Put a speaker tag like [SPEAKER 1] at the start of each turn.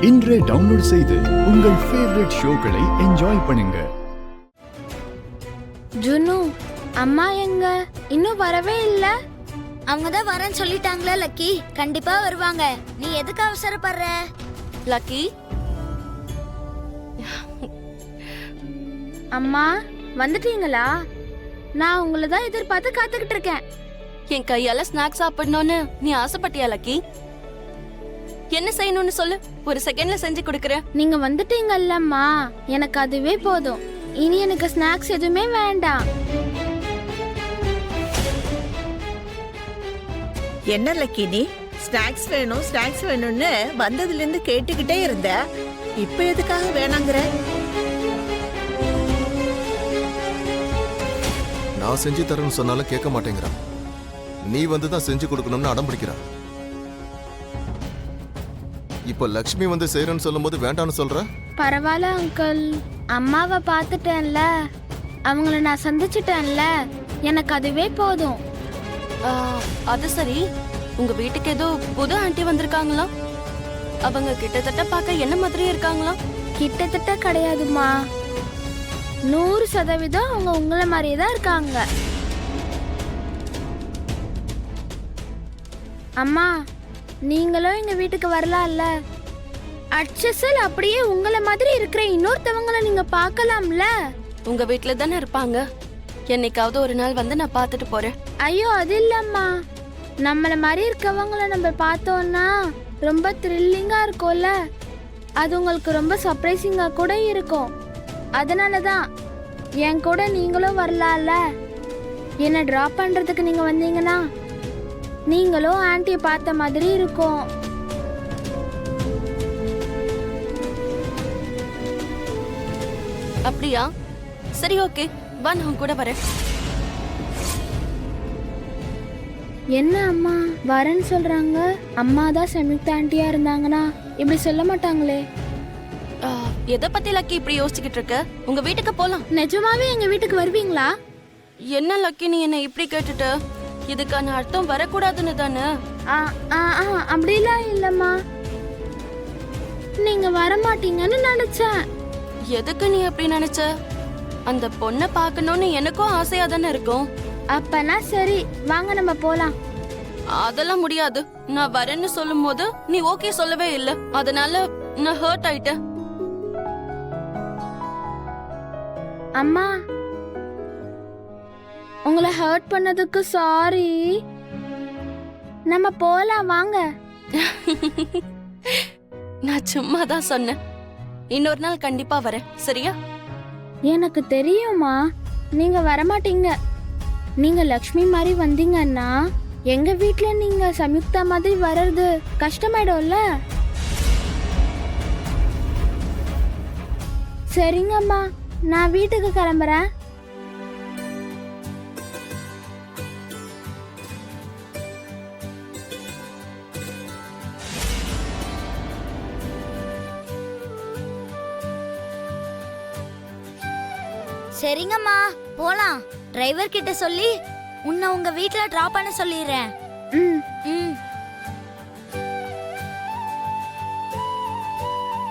[SPEAKER 1] இன்றே டவுன்லோட் செய்து உங்கள் ஃபேவரட் ஷோக்களை என்ஜாய் பண்ணுங்க.
[SPEAKER 2] ஜுனு, அம்மா எங்க? இன்னும் வரவே இல்ல.
[SPEAKER 3] அவங்க தான் வரேன்னு சொல்லிட்டாங்களே லக்கி, கண்டிப்பா வருவாங்க. நீ எதுக்கு அவசரப்படுற?
[SPEAKER 4] லக்கி,
[SPEAKER 2] அம்மா வந்துட்டீங்களா? நான் உங்களை தான் எதிர்பார்த்து காத்துக்கிட்டு இருக்கேன்.
[SPEAKER 4] என் கையால ஸ்நாக்ஸ் சாப்பிடணும்னு நீ ஆசைப்பட்டியா லக்கி? என்ன செய்யணும்னு சொல்லு, ஒரு செகண்ட்ல செஞ்சு கொடுக்கறேன்.
[SPEAKER 2] நீங்க வந்துட்டீங்கல்லம்மா, எனக்கு அதுவே போதும். இனி எனக்கு ஸ்நாக்ஸ் எதுவுமே வேண்டாம்.
[SPEAKER 5] என்ன லக்கி, நீ ஸ்நாக்ஸ் வேணும் ஸ்நாக்ஸ் வேணும்னு வந்ததுல இருந்து கேட்டுக்கிட்டே இருந்த, இப்ப எதுக்காக வேணாங்கிற?
[SPEAKER 6] நான் செஞ்சு தரேன்னு சொன்னாலும் கேட்க மாட்டேங்கிறான். நீ வந்துதான் செஞ்சு கொடுக்கணும்னு அடம் பிடிக்கிறான். இப்ப லக்ஷ்மி வந்து செய்யறேன்னு சொல்லும் போது வேண்டான்னு சொல்ற?
[SPEAKER 2] பரவாயில்ல அங்கிள், அம்மாவை பார்த்துட்டேன்ல, அவங்கள நான் சந்திச்சிட்டேன்ல, எனக்கு அதுவே போதும்.
[SPEAKER 4] அது சரி, உங்க வீட்டுக்கு ஏதோ புது ஆண்டி வந்திருக்காங்களா? அவங்க கிட்டத்தட்ட பார்க்க என்ன மாதிரியே இருக்காங்களா?
[SPEAKER 2] கிட்டத்தட்ட கிடையாதுமா, 100% அவங்க உங்களை மாதிரியே தான் இருக்காங்க. அம்மா, நீங்களும் எங்க வீட்டுக்கு வரலாம்ல. அச்சசல் அப்படியே உங்களை மாதிரி இருக்கிற இன்னொருத்தவங்களை நீங்க பார்க்கலாம்ல.
[SPEAKER 4] உங்க வீட்டுல தானே இருப்பாங்க, என்னைக்காவது ஒரு நாள் வந்து நான் பார்த்துட்டு போறேன்.
[SPEAKER 2] ஐயோ அது இல்லம்மா, நம்மள மாதிரி இருக்கவங்கள நம்ம பார்த்தோம்னா ரொம்ப த்ரில்லிங்கா இருக்கும்ல, அது உங்களுக்கு ரொம்ப சர்ப்ரைசிங்கா கூட இருக்கும். அதனாலதான் என் கூட நீங்களும் வரலாம்ல. என்ன டிராப் பண்றதுக்கு நீங்க வந்தீங்கன்னா நீங்களும் ஆன்ட்டியை பார்த்த மாதிரி இருக்கும்.
[SPEAKER 4] அப்படியா? சரி, ஓகே, வா, நான் கூட வரேன்.
[SPEAKER 2] என்ன அம்மா வரேன்னு சொல்றாங்க? அம்மா தான் சம்யுக்தா ஆன்ட்டியா இருந்தாங்கன்னா இப்படி சொல்ல மாட்டாங்களே.
[SPEAKER 4] எதை பத்தி லக்கி இப்படி யோசிச்சுக்கிட்டு இருக்க? உங்க வீட்டுக்கு போலாம்.
[SPEAKER 2] நிஜமாவே எங்க வீட்டுக்கு வருவீங்களா?
[SPEAKER 4] என்ன லக்கி, நீ என்ன இப்படி கேட்டுட்ட? இதுக்கான அர்த்தம் வரக்கூடாதுன்னு தானே?
[SPEAKER 2] அப்படிலாம் இல்லம்மா, நீங்க வரமாட்டீங்கன்னு நினைச்சேன்.
[SPEAKER 4] எதுக்கு நீ அப்படி நினைச்ச? அந்த பொண்ணை பார்க்கணும்னு எனக்கும் ஆசையா தானே இருக்கும்.
[SPEAKER 2] அப்பனா சரி, வாங்க நம்ம போலாம்.
[SPEAKER 4] அதெல்லாம் முடியாது. நான் வரேன்னு சொல்லும் போது நீ ஓகே சொல்லவே இல்லை, அதனால நான் ஹர்ட் ஆயிட்டேன்.
[SPEAKER 2] அம்மா, உங்களை ஹர்ட் பண்ணதுக்கு சாரி. நம்ம போலாம் வாங்க.
[SPEAKER 4] நான் சும்மா தான் சொன்னேன். இன்னொரு நாள் கண்டிப்பா வரேன், சரியா?
[SPEAKER 2] எனக்கு தெரியுமா நீங்க வரமாட்டீங்க. நீங்க லக்ஷ்மி மாதிரி வந்தீங்கன்னா எங்க வீட்ல நீங்க சம்யுக்தா மாதிரி வர்றது கஷ்டமாயிடும்ல. சரிங்கம்மா, நான் வீட்டுக்கு கிளம்புறேன்.
[SPEAKER 3] சரிங்கம்மா, போலாம். டிரைவர் கிட்ட சொல்லி உன்னை உங்க வீட்ல டிராப் பண்ண சொல்லிடுறேன்.
[SPEAKER 2] ம்
[SPEAKER 3] ம்